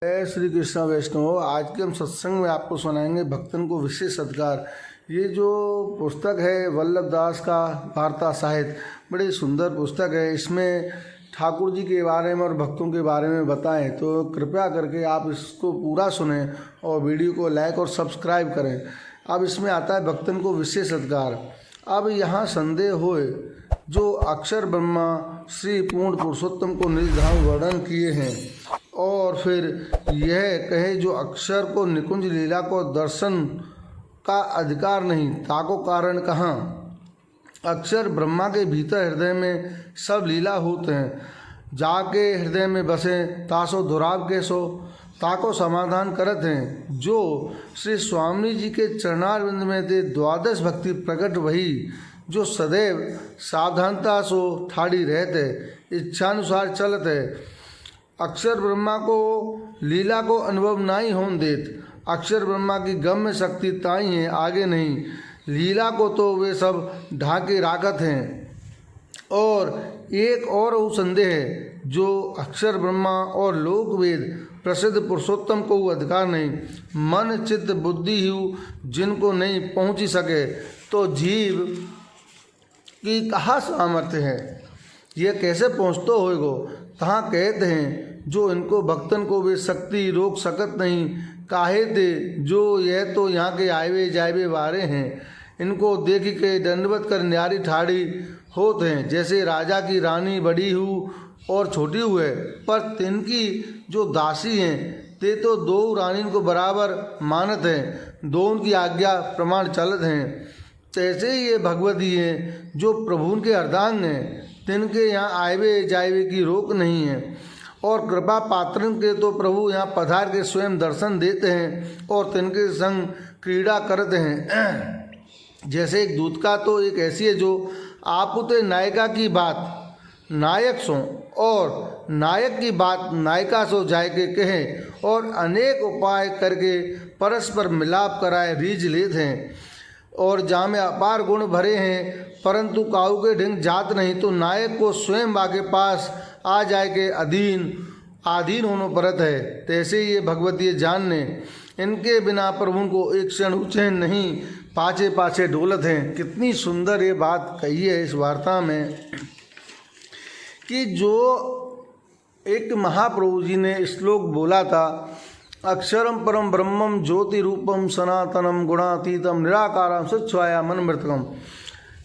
जय श्री कृष्ण वैष्णव। आज के हम सत्संग में आपको सुनाएंगे भक्तन को विशेष सत्कार। ये जो पुस्तक है वल्लभ दास का वार्ता साहित्य, बड़ी सुंदर पुस्तक है। इसमें ठाकुर जी के बारे में और भक्तों के बारे में बताएं, तो कृपया करके आप इसको पूरा सुने और वीडियो को लाइक और सब्सक्राइब करें। अब इसमें आता है भक्तन को विशेष सत्कार। अब यहाँ संदेह होए जो अक्षर ब्रह्मा श्री पूर्ण पुरुषोत्तम को निर्धारण वर्णन किए हैं, और फिर यह कहे जो अक्षर को निकुंज लीला को दर्शन का अधिकार नहीं, ताको कारण कहाँ। अक्षर ब्रह्मा के भीतर हृदय में सब लीला होते हैं, जाके हृदय में बसे तासो दुराव केसो, ताको समाधान करत हैं। जो श्री स्वामी जी के चरणारविंद में थे द्वादश भक्ति प्रकट वही, जो सदैव सावधानता सो ठाड़ी रहते, इच्छानुसार चलत है। अक्षर ब्रह्मा को लीला को अनुभव नहीं होन देत। अक्षर ब्रह्मा की गम्य शक्ति ताई है, आगे नहीं। लीला को तो वे सब ढाके राखत हैं। और एक और संदेह है जो अक्षर ब्रह्मा और लोक वेद प्रसिद्ध पुरुषोत्तम को अधिकार नहीं। मन चित्त बुद्धि ही जिनको नहीं पहुँची सके, तो जीव की कहाँ सामर्थ्य है। ये कैसे पहुँचतो होएगो। तहाँ कहते हैं जो इनको भक्तन को वे शक्ति रोक सकत नहीं। काहे दे जो यह तो यहाँ के आयवे जायवे वारे हैं, इनको देख के दंडवत कर न्यारी ठाड़ी होते हैं। जैसे राजा की रानी बड़ी हूँ और छोटी हुए, पर तिनकी जो दासी हैं ते तो दो रानी को बराबर मानत हैं, दो उनकी आज्ञा प्रमाण चलत हैं। तैसे ये भगवती हैं जो प्रभु के अर्धांग हैं, तिनके यहाँ आयवे जायवे की रोक नहीं है। और कृपा पात्रन के तो प्रभु यहाँ पधार के स्वयं दर्शन देते हैं और तिनके संग क्रीड़ा करते हैं। जैसे एक दूत का तो एक ऐसी है जो आपुते नायिका की बात नायक सो और नायक की बात नायिका सो जाए के कहें, और अनेक उपाय करके परस्पर मिलाप कराए रीझ लेते हैं। और जहाँ में अपार गुण भरे हैं, परंतु काऊ के ढंग जात नहीं, तो नायक को स्वयं बाके पास आ जाए के आधीन होनो परत है। तैसे ये भगवती जानने, इनके बिना प्रभु को एक क्षण उचैन नहीं, पाछे पाछे डोलत हैं। कितनी सुंदर ये बात कही है इस वार्ता में कि जो एक महाप्रभु जी ने श्लोक बोला था, अक्षरम परम ब्रह्मम ज्योति रूपम सनातनम गुणातीतम निराकारम सच्छाया मन मृतकम।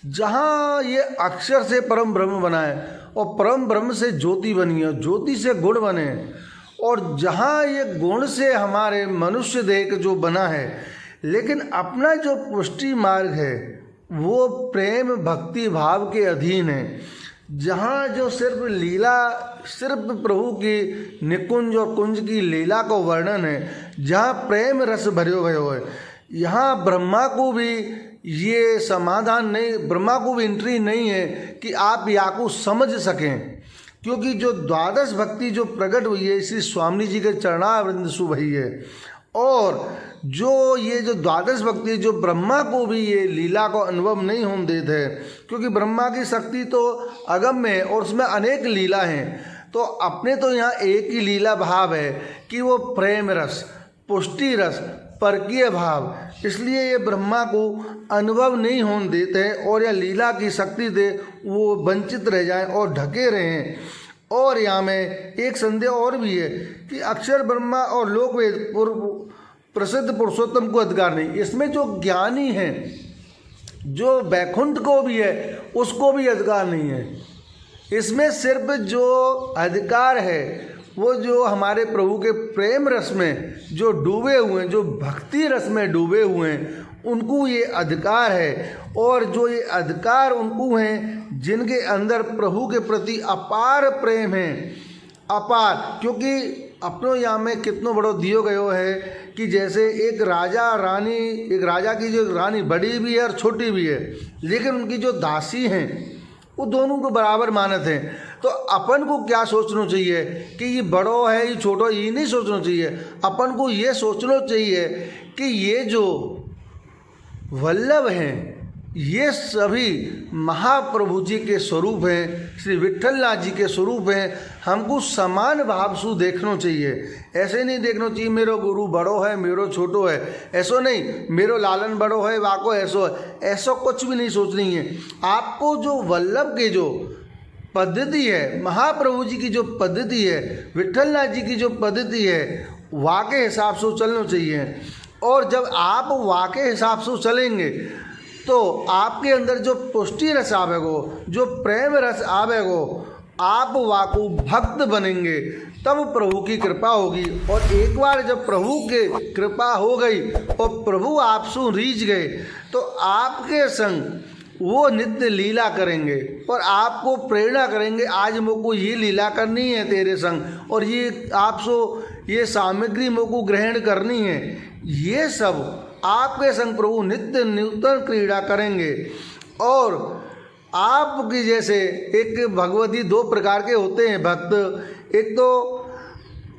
जहाँ ये अक्षर से परम ब्रह्म बना है और परम ब्रह्म से ज्योति बनी है, ज्योति से गुण बने, और जहाँ ये गुण से हमारे मनुष्य देह जो बना है, लेकिन अपना जो पुष्टि मार्ग है वो प्रेम भक्ति भाव के अधीन है। जहाँ जो सिर्फ लीला, सिर्फ प्रभु की निकुंज और कुंज की लीला को वर्णन है, जहाँ प्रेम रस भरे भयो है, यहाँ ब्रह्मा को भी ये समाधान नहीं, ब्रह्मा को भी एंट्री नहीं है कि आप याकू समझ सकें। क्योंकि जो द्वादश भक्ति जो प्रकट हुई है श्री स्वामी जी के चरणारविंद सु भई है, और जो ये जो द्वादश भक्ति जो ब्रह्मा को भी ये लीला को अनुभव नहीं होने देते हैं, क्योंकि ब्रह्मा की शक्ति तो अगम्य है और उसमें अनेक लीला हैं। तो अपने तो यहाँ एक ही लीला भाव है कि वो प्रेम रस, पुष्टि रस, परकीय भाव, इसलिए ये ब्रह्मा को अनुभव नहीं होने देते हैं, और यह लीला की शक्ति से वो वंचित रह जाएं और ढके रहें। और यहाँ में एक संदेह और भी है कि अक्षर ब्रह्मा और लोक वेद प्रसिद्ध पुरुषोत्तम को अधिकार नहीं। इसमें जो ज्ञानी है, जो बैकुंठ को भी है, उसको भी अधिकार नहीं है। इसमें सिर्फ जो अधिकार है वो जो हमारे प्रभु के प्रेम रस में जो डूबे हुए हैं, जो भक्ति रस में डूबे हुए हैं, उनको ये अधिकार है। और जो ये अधिकार उनको हैं जिनके अंदर प्रभु के प्रति अपार प्रेम है, अपार। क्योंकि अपनों यहाँ में कितनों बड़ो दियो गयो है कि जैसे एक राजा रानी, एक राजा की जो रानी बड़ी भी है और छोटी भी है, लेकिन उनकी जो दासी हैं वो दोनों को बराबर मानत हैं। तो अपन को क्या सोचना चाहिए कि ये बड़ो है ये छोटो, ये नहीं सोचना चाहिए। अपन को ये सोचना चाहिए कि ये जो वल्लभ हैं, ये सभी महाप्रभु जी के स्वरूप हैं, श्री विट्ठलनाथ जी के स्वरूप हैं। हमको समान भाव से देखना चाहिए। ऐसे नहीं देखना चाहिए मेरो गुरु बड़ो है मेरो छोटो है, ऐसो नहीं, मेरो लालन बड़ो है वाको ऐसो है, ऐसा कुछ भी नहीं सोचनी है। आपको जो वल्लभ के जो पद्धति है, महाप्रभु जी की जो पद्धति है, विट्ठलनाथ जी की जो पद्धति है, वाके हिसाब से चलना चाहिए। और जब आप वाके हिसाब से चलेंगे तो आपके अंदर जो पुष्टि रस आवेगो, जो प्रेम रस आवेगो, आप वाकु भक्त बनेंगे, तब प्रभु की कृपा होगी। और एक बार जब प्रभु के कृपा हो गई और प्रभु आपसे रीझ गए तो आपके संग वो नित्य लीला करेंगे और आपको प्रेरणा करेंगे, आज मुझको ये लीला करनी है तेरे संग, और ये आपसे ये सामग्री मुझको ग्रहण करनी है। ये सब आपके संग प्रभु नित्य नूतन क्रीड़ा करेंगे। और आपकी जैसे एक भगवती दो प्रकार के होते हैं भक्त, एक तो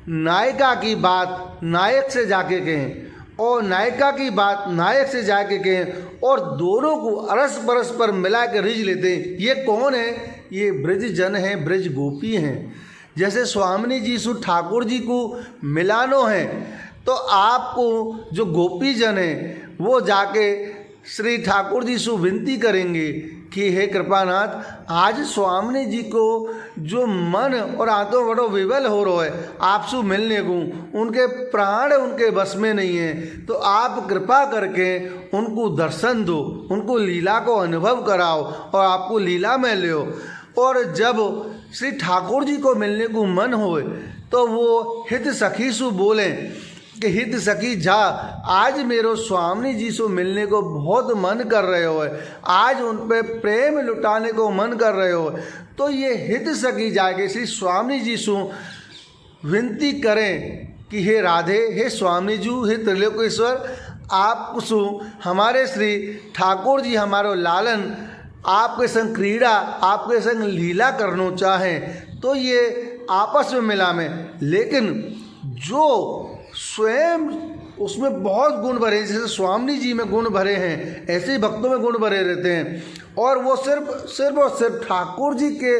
नायिका की बात नायक से जाके कहें और नायिका की बात नायक से जाके कहें, और दोनों को अरस परस पर मिला के रिझ लेते हैं। ये कौन है? ये ब्रज जन हैं, ब्रज गोपी हैं। जैसे स्वामिनी जी सु ठाकुर जी को मिलानो है तो आपको जो गोपी जन है वो जाके श्री ठाकुर जी से विनती करेंगे कि हे कृपानाथ, आज स्वामिनी जी को जो मन और आंतों बड़ो विवल हो रहा है आपसे मिलने को, उनके प्राण उनके बस में नहीं है, तो आप कृपा करके उनको दर्शन दो, उनको लीला को अनुभव कराओ और आपको लीला में ले। और जब श्री ठाकुर जी को मिलने को मन हो तो वो हित सखी से बोलें कि हित सखी जा, आज मेरो स्वामी जी से मिलने को बहुत मन कर रहे हो, आज उन पे प्रेम लुटाने को मन कर रहे हो, तो ये हित सखी जाके श्री स्वामी जी से विनती करें कि हे राधे, हे स्वामी जी, हे त्रिलोकेश्वर, आप सु हमारे श्री ठाकुर जी हमारो लालन आपके संग क्रीड़ा, आपके संग लीला करना चाहें तो ये आपस में मिला में। लेकिन जो स्वयं उसमें बहुत गुण भरे, जैसे स्वामी जी में गुण भरे हैं, ऐसे ही भक्तों में गुण भरे रहते हैं, और वो सिर्फ और सिर्फ ठाकुर जी के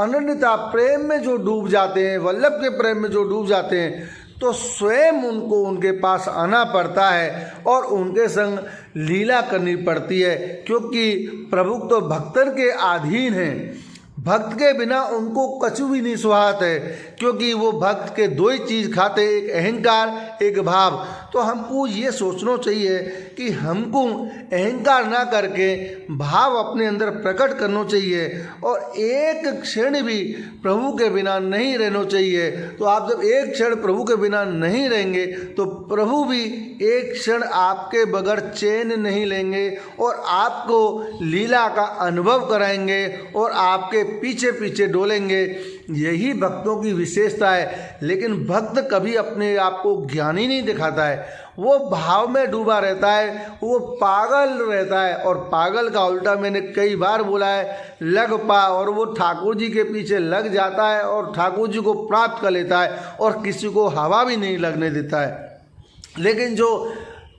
अनन्यता प्रेम में जो डूब जाते हैं, वल्लभ के प्रेम में जो डूब जाते हैं, तो स्वयं उनको उनके पास आना पड़ता है और उनके संग लीला करनी पड़ती है, क्योंकि प्रभु तो भक्तन के अधीन हैं। भक्त के बिना उनको कछु भी नहीं सुहात है, क्योंकि वो भक्त के दो ही चीज़ खाते, एक अहंकार एक भाव। तो हमको ये सोचना चाहिए कि हमको अहंकार ना करके भाव अपने अंदर प्रकट करना चाहिए और एक क्षण भी प्रभु के बिना नहीं रहना चाहिए। तो आप जब एक क्षण प्रभु के बिना नहीं रहेंगे तो प्रभु भी एक क्षण आपके बगैर चैन नहीं लेंगे और आपको लीला का अनुभव कराएंगे और आपके पीछे पीछे डोलेंगे। यही भक्तों की विशेषता है। लेकिन भक्त कभी अपने आप को ज्ञानी नहीं दिखाता है, वो भाव में डूबा रहता है, वो पागल रहता है। और पागल का उल्टा मैंने कई बार बोला है, लग पा, और वो ठाकुर जी के पीछे लग जाता है और ठाकुर जी को प्राप्त कर लेता है और किसी को हवा भी नहीं लगने देता है। लेकिन जो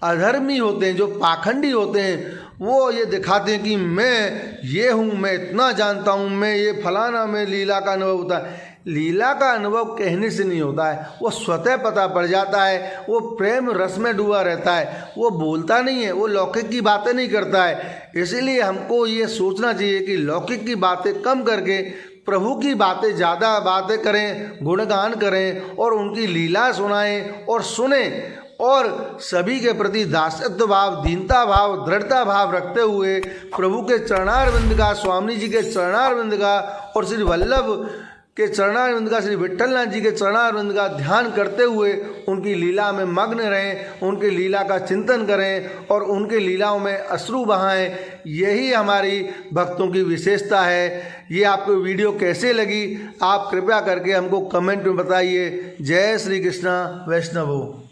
अधर्मी होते हैं, जो पाखंडी होते हैं, वो ये दिखाते हैं कि मैं ये हूँ, मैं इतना जानता हूँ, मैं ये फलाना, मैं लीला का अनुभव होता है। लीला का अनुभव कहने से नहीं होता है, वो स्वतः पता पड़ जाता है। वो प्रेम रस में डूबा रहता है, वो बोलता नहीं है, वो लौकिक की बातें नहीं करता है। इसीलिए हमको ये सोचना चाहिए कि लौकिक की बातें कम करके प्रभु की बातें ज़्यादा बातें करें, गुणगान करें और उनकी लीला सुनाएं और सुने, और सभी के प्रति दासत्व भाव, दीनता भाव, दृढ़ता भाव रखते हुए प्रभु के चरणारविंद का, स्वामी जी के चरणारविंद का और श्री वल्लभ के चरणारविंद का, श्री विट्ठलनाथ जी के चरणारविंद का ध्यान करते हुए उनकी लीला में मग्न रहें, उनकी लीला का चिंतन करें और उनकी लीलाओं में अश्रु बहाएं। यही हमारी भक्तों की विशेषता है। ये आपको वीडियो कैसे लगी आप कृपया करके हमको कमेंट में बताइए। जय श्री कृष्णा। वैष्णव हो।